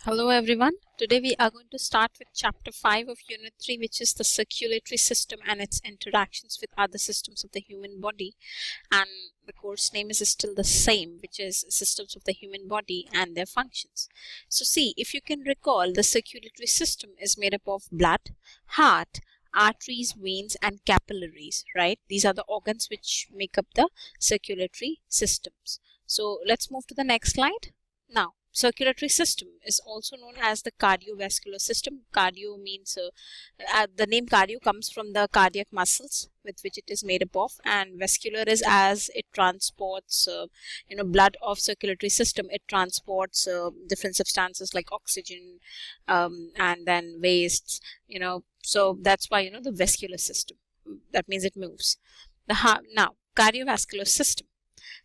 Hello everyone. Today we are going to start with chapter 5 of unit 3, which is the circulatory system and its interactions with other systems of the human body. And the course name is still the same, which is systems of the human body and their functions. So see, if you can recall, the circulatory system is made up of blood, heart, arteries, veins and capillaries, right? These are the organs which make up the circulatory systems. So let's move to the next slide. Now, circulatory system is also known as the cardiovascular system. Cardio means the name cardio comes from the cardiac muscles with which it is made up of, and vascular is as it transports blood of circulatory system. It transports different substances like oxygen and then wastes, so that's why the vascular system, that means it moves. Now cardiovascular system.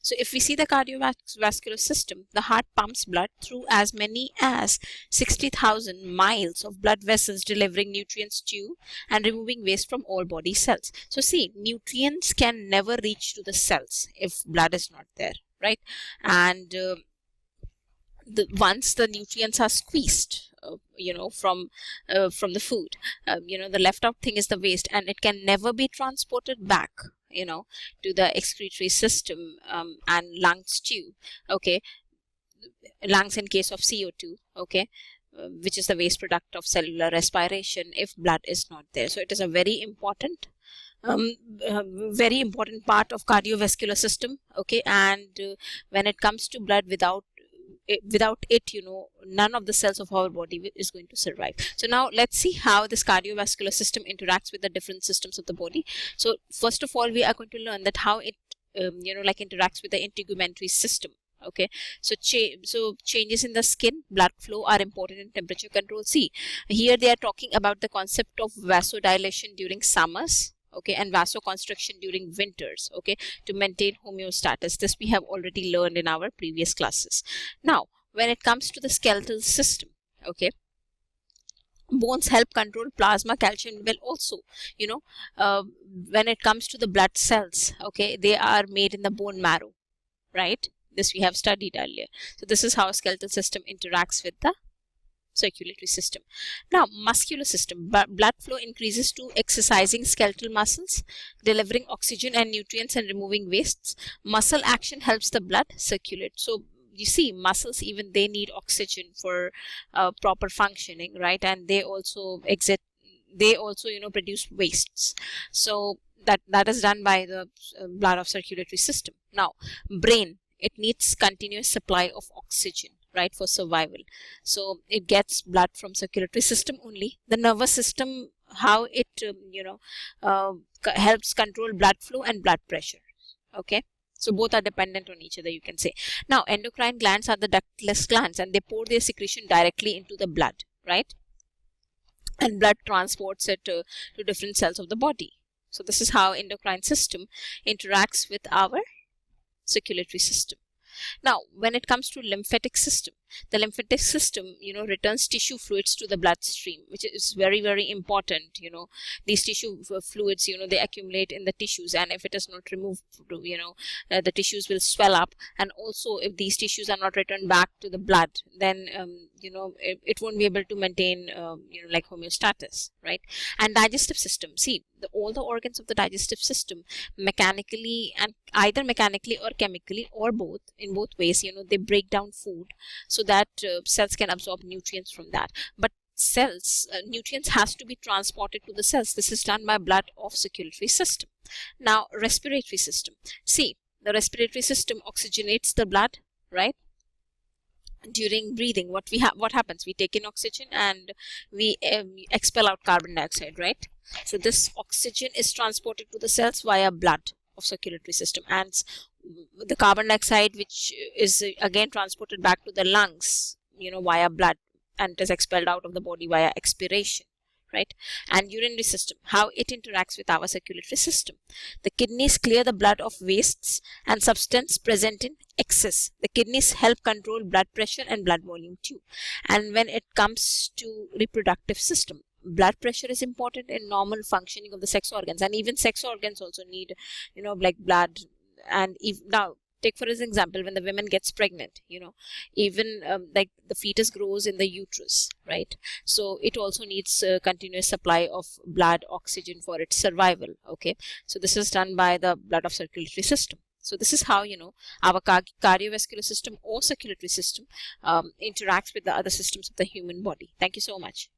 So if we see the cardiovascular system, the heart pumps blood through as many as 60,000 miles of blood vessels, delivering nutrients to and removing waste from all body cells. So see, nutrients can never reach to the cells if blood is not there, right? And once the nutrients are squeezed from the food, the left out thing is the waste, and it can never be transported back to the excretory system and lungs too. Okay, lungs in case of CO2, okay, which is the waste product of cellular respiration, if blood is not there. So it is a very important part of cardiovascular system. Okay, and when it comes to blood, without it, none of the cells of our body is going to survive. So now let's see how this cardiovascular system interacts with the different systems of the body. So first of all, we are going to learn that how it interacts with the integumentary system. Okay, so changes in the skin, blood flow are important in temperature control. See, here they are talking about the concept of vasodilation during summers, okay, and vasoconstriction during winters, okay, to maintain homeostasis. This we have already learned in our previous classes. Now, when it comes to the skeletal system, okay, bones help control plasma, calcium level also. When it comes to the blood cells, okay, they are made in the bone marrow, right? This we have studied earlier. So this is how skeletal system interacts with the circulatory system. Now, muscular system. Blood flow increases to exercising skeletal muscles, delivering oxygen and nutrients and removing wastes. Muscle action helps the blood circulate. So you see, muscles, even they need oxygen for proper functioning, right? And they also produce wastes. So that is done by the blood of circulatory system. Now, brain, it needs continuous supply of oxygen, right, for survival. So it gets blood from circulatory system only. The nervous system, how it helps control blood flow and blood pressure. Okay, so both are dependent on each other, you can say. Now, endocrine glands are the ductless glands, and they pour their secretion directly into the blood, right? And blood transports it to different cells of the body. So this is how endocrine system interacts with our circulatory system. Now, when it comes to lymphatic system, the lymphatic system, returns tissue fluids to the bloodstream, which is very, very important. These tissue fluids, they accumulate in the tissues, and if it is not removed, the tissues will swell up. And also, if these tissues are not returned back to the blood, then, it won't be able to maintain, like homeostasis, right? And digestive system. See, all the organs of the digestive system, mechanically and either mechanically or chemically or both, in both ways, they break down food so that cells can absorb nutrients from that. But cells, nutrients has to be transported to the cells. This is done by blood of circulatory system. Now, respiratory system. See, the respiratory system oxygenates the blood, right? During breathing, what happens? We take in oxygen and we expel out carbon dioxide, right? So this oxygen is transported to the cells via blood of circulatory system, and the carbon dioxide, which is again transported back to the lungs, via blood, and it is expelled out of the body via expiration, right? And urinary system, how it interacts with our circulatory system. The kidneys clear the blood of wastes and substance present in excess. The kidneys help control blood pressure and blood volume too. And when it comes to reproductive system, blood pressure is important in normal functioning of the sex organs, and even sex organs also need like blood. And now Take for example, when the woman gets pregnant, even like the fetus grows in the uterus, right? So it also needs continuous supply of blood, oxygen for its survival. Okay, so this is done by the blood of circulatory system. So this is how our cardiovascular system or circulatory system interacts with the other systems of the human body. Thank you so much.